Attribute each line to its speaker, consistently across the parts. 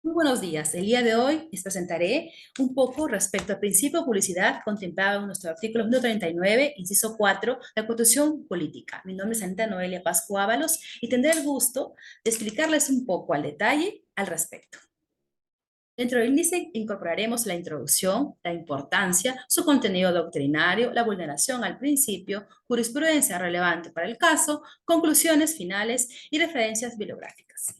Speaker 1: Muy buenos días. El día de hoy les presentaré un poco respecto al principio de publicidad contemplado en nuestro artículo 139, inciso 4, de la Constitución Política. Mi nombre es Anita Noelia Pascua Ábalos y tendré el gusto de explicarles un poco al detalle al respecto. Dentro del índice incorporaremos la introducción, la importancia, su contenido doctrinario, la vulneración al principio, jurisprudencia relevante para el caso, conclusiones finales y referencias bibliográficas.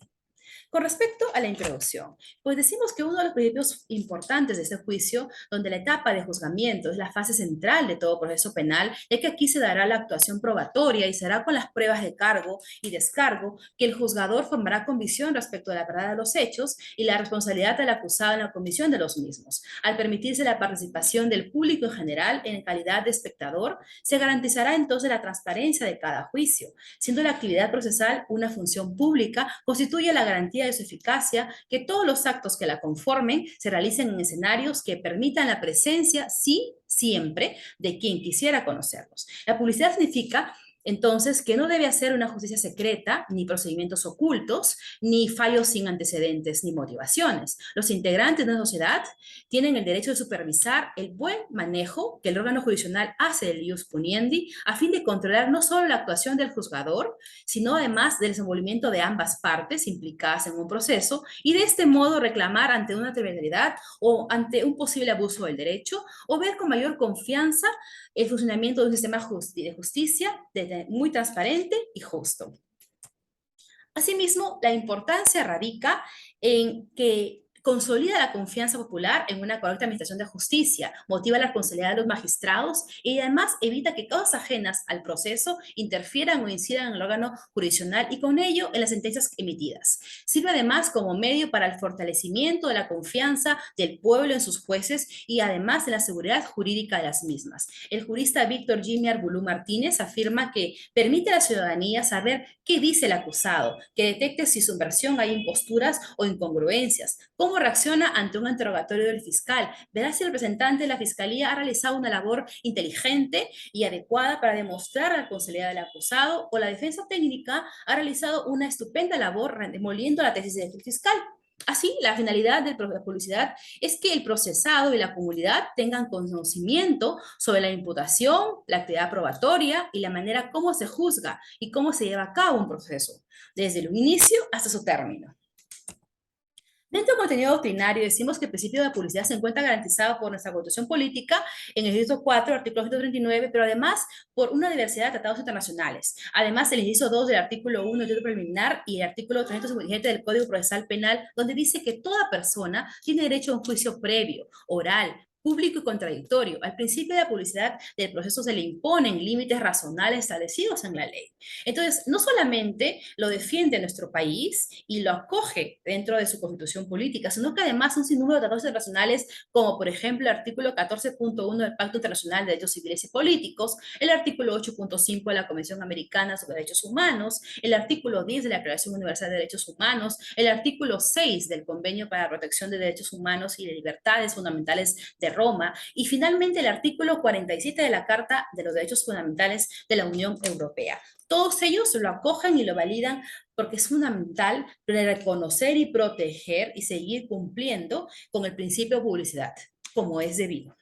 Speaker 1: Con respecto a la introducción, pues decimos que uno de los principios importantes de este juicio, donde la etapa de juzgamiento es la fase central de todo proceso penal, ya que aquí se dará la actuación probatoria y será con las pruebas de cargo y descargo que el juzgador formará convicción respecto de la verdad de los hechos y la responsabilidad del acusado en la comisión de los mismos. Al permitirse la participación del público en general en calidad de espectador, se garantizará entonces la transparencia de cada juicio, siendo la actividad procesal una función pública, constituye la garantía de su eficacia que todos los actos que la conformen se realicen en escenarios que permitan la presencia, sí, siempre, de quien quisiera conocerlos. La publicidad significa entonces que no debe hacer una justicia secreta, ni procedimientos ocultos, ni fallos sin antecedentes, ni motivaciones. Los integrantes de una sociedad tienen el derecho de supervisar el buen manejo que el órgano jurisdiccional hace del ius puniendi a fin de controlar no solo la actuación del juzgador, sino además del desenvolvimiento de ambas partes implicadas en un proceso y de este modo reclamar ante una trivialidad o ante un posible abuso del derecho o ver con mayor confianza el funcionamiento de un sistema de justicia muy transparente y justo. Asimismo, la importancia radica en que consolida la confianza popular en una correcta administración de justicia, motiva la responsabilidad de los magistrados y además evita que causas ajenas al proceso interfieran o incidan en el órgano jurisdiccional y con ello en las sentencias emitidas. Sirve además como medio para el fortalecimiento de la confianza del pueblo en sus jueces y además de la seguridad jurídica de las mismas. El jurista Víctor Jimmy Arbulú Martínez afirma que permite a la ciudadanía saber qué dice el acusado, que detecte si su versión hay imposturas o incongruencias, cómo reacciona ante un interrogatorio del fiscal, verá si el representante de la fiscalía ha realizado una labor inteligente y adecuada para demostrar la responsabilidad del acusado o la defensa técnica ha realizado una estupenda labor demoliendo la tesis del fiscal. Así, la finalidad de la publicidad es que el procesado y la comunidad tengan conocimiento sobre la imputación, la actividad probatoria y la manera como se juzga y cómo se lleva a cabo un proceso, desde el inicio hasta su término. Dentro del contenido doctrinario decimos que el principio de publicidad se encuentra garantizado por nuestra Constitución Política en el inciso 4, artículo 139, pero además por una diversidad de tratados internacionales. Además, el inciso 2 del artículo 1 del título preliminar y el artículo 357 del Código Procesal Penal, donde dice que toda persona tiene derecho a un juicio previo, oral, público y contradictorio. Al principio de la publicidad del proceso se le imponen límites razonables establecidos en la ley. Entonces, no solamente lo defiende nuestro país y lo acoge dentro de su constitución política, sino que además un sinnúmero de tratados internacionales, como por ejemplo el artículo 14.1 del Pacto Internacional de Derechos Civiles y Políticos, el artículo 8.5 de la Convención Americana sobre Derechos Humanos, el artículo 10 de la Declaración Universal de Derechos Humanos, el artículo 6 del Convenio para la Protección de Derechos Humanos y de Libertades Fundamentales de Roma, y finalmente el artículo 47 de la Carta de los Derechos Fundamentales de la Unión Europea. Todos ellos lo acogen y lo validan porque es fundamental reconocer y proteger y seguir cumpliendo con el principio de publicidad, como es debido.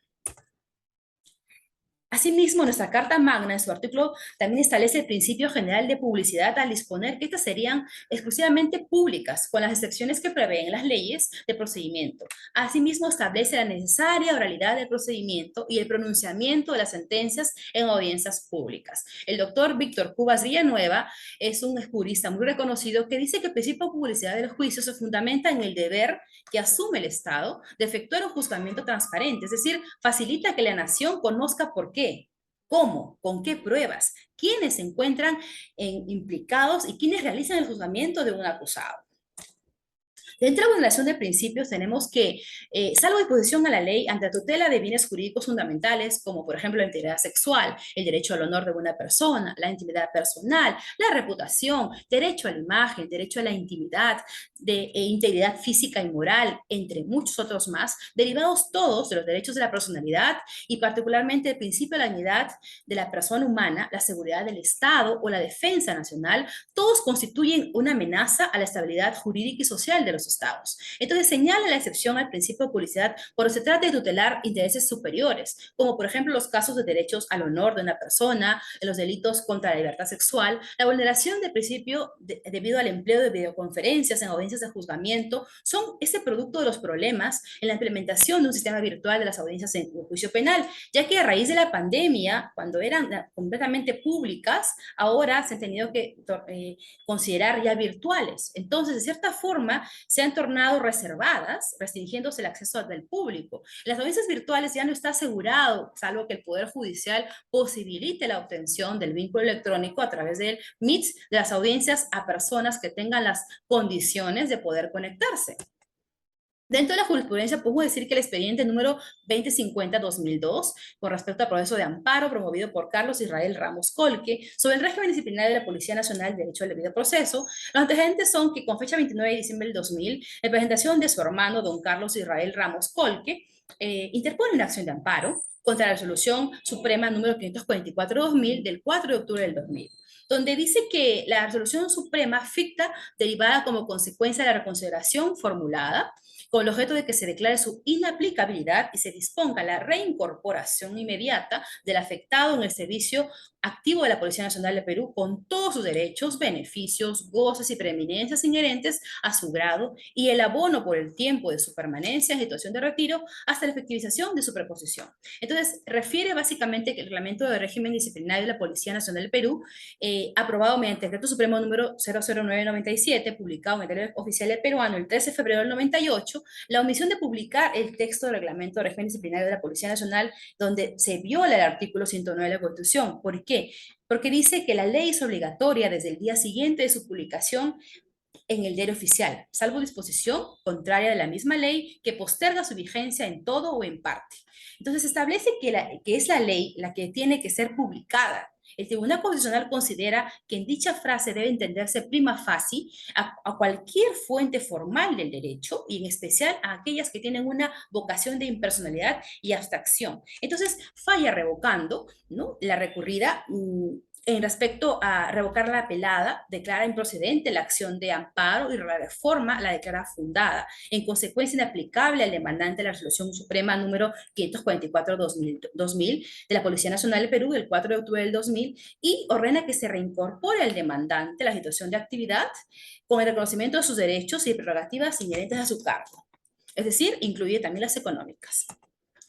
Speaker 1: Asimismo, nuestra Carta Magna, en su artículo, también establece el principio general de publicidad al disponer que estas serían exclusivamente públicas, con las excepciones que prevén las leyes de procedimiento. Asimismo, establece la necesaria oralidad del procedimiento y el pronunciamiento de las sentencias en audiencias públicas. El doctor Víctor Cubas Villanueva es un jurista muy reconocido que dice que el principio de publicidad del juicio se fundamenta en el deber que asume el Estado de efectuar un juzgamiento transparente, es decir, facilita que la nación conozca por qué, cómo, con qué pruebas, quiénes se encuentran implicados y quiénes realizan el juzgamiento de un acusado. Dentro de la vulneración de principios tenemos que, salvo disposición a la ley ante la tutela de bienes jurídicos fundamentales, como por ejemplo la integridad sexual, el derecho al honor de una persona, la intimidad personal, la reputación, derecho a la imagen, derecho a la intimidad, integridad física y moral, entre muchos otros más, derivados todos de los derechos de la personalidad y particularmente el principio de la dignidad de la persona humana, la seguridad del Estado o la defensa nacional, todos constituyen una amenaza a la estabilidad jurídica y social de los los estados. Entonces señala la excepción al principio de publicidad cuando se trata de tutelar intereses superiores, como por ejemplo los casos de derechos al honor de una persona, los delitos contra la libertad sexual, la vulneración del principio debido al empleo de videoconferencias en audiencias de juzgamiento, son ese producto de los problemas en la implementación de un sistema virtual de las audiencias en juicio penal, ya que a raíz de la pandemia, cuando eran completamente públicas, ahora se han tenido que considerar ya virtuales. Entonces, de cierta forma, se han tornado reservadas, restringiéndose el acceso del público. Las audiencias virtuales ya no está asegurado, salvo que el Poder Judicial posibilite la obtención del vínculo electrónico a través del MITS de las audiencias a personas que tengan las condiciones de poder conectarse. Dentro de la jurisprudencia, puedo decir que el expediente número 2050-2002, con respecto al proceso de amparo promovido por Carlos Israel Ramos Colque, sobre el régimen disciplinario de la Policía Nacional de Derecho al Debido Proceso, los antecedentes son que con fecha 29 de diciembre del 2000, en presentación de su hermano, don Carlos Israel Ramos Colque, interpone una acción de amparo contra la resolución suprema número 544-2000 del 4 de octubre del 2000, donde dice que la resolución suprema ficta derivada como consecuencia de la reconsideración formulada con el objeto de que se declare su inaplicabilidad y se disponga la reincorporación inmediata del afectado en el servicio activo de la Policía Nacional de Perú con todos sus derechos, beneficios, goces y preeminencias inherentes a su grado y el abono por el tiempo de su permanencia en situación de retiro hasta la efectivización de su preposición. Entonces, refiere básicamente que el reglamento de régimen disciplinario de la Policía Nacional del Perú, aprobado mediante el Decreto Supremo número 00997, publicado en el Diario Oficial del Peruano el 13 de febrero del 98, la omisión de publicar el texto del reglamento de régimen disciplinario de la Policía Nacional donde se viola el artículo 109 de la Constitución. ¿Por qué? Porque dice que la ley es obligatoria desde el día siguiente de su publicación en el diario oficial, salvo disposición contraria de la misma ley que posterga su vigencia en todo o en parte. Entonces establece que es la ley la que tiene que ser publicada. El Tribunal Constitucional considera que en dicha frase debe entenderse prima facie a cualquier fuente formal del derecho y en especial a aquellas que tienen una vocación de impersonalidad y abstracción. Entonces falla revocando, ¿no?, la recurrida en respecto a revocar la apelada, declara improcedente la acción de amparo y la reforma la declara fundada, en consecuencia inaplicable al demandante de la resolución suprema número 544-2000 de la Policía Nacional del Perú del 4 de octubre del 2000 y ordena que se reincorpore al demandante la situación de actividad con el reconocimiento de sus derechos y prerrogativas inherentes a su cargo. Es decir, incluye también las económicas.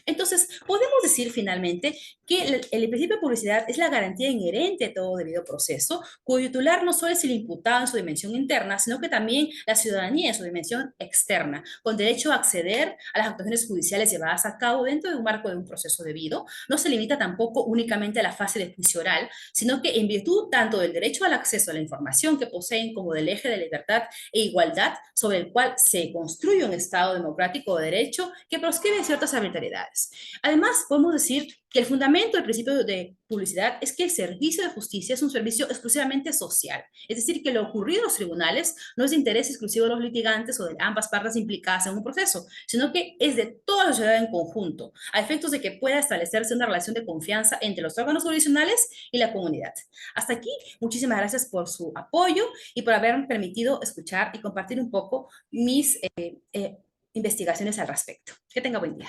Speaker 1: Entonces, podemos decir finalmente que el principio de publicidad es la garantía inherente a todo debido proceso, cuyo titular no solo es el imputado en su dimensión interna, sino que también la ciudadanía en su dimensión externa, con derecho a acceder a las actuaciones judiciales llevadas a cabo dentro de un marco de un proceso debido. No se limita tampoco únicamente a la fase de juicio oral, sino que en virtud tanto del derecho al acceso a la información que poseen como del eje de libertad e igualdad sobre el cual se construye un Estado democrático de derecho que proscribe ciertas arbitrariedades. Además, podemos decir que el fundamento del principio de publicidad es que el servicio de justicia es un servicio exclusivamente social, es decir, que lo ocurrido en los tribunales no es de interés exclusivo de los litigantes o de ambas partes implicadas en un proceso, sino que es de toda la sociedad en conjunto, a efectos de que pueda establecerse una relación de confianza entre los órganos jurisdiccionales y la comunidad. Hasta aquí, muchísimas gracias por su apoyo y por haberme permitido escuchar y compartir un poco mis investigaciones al respecto. Que tenga buen día.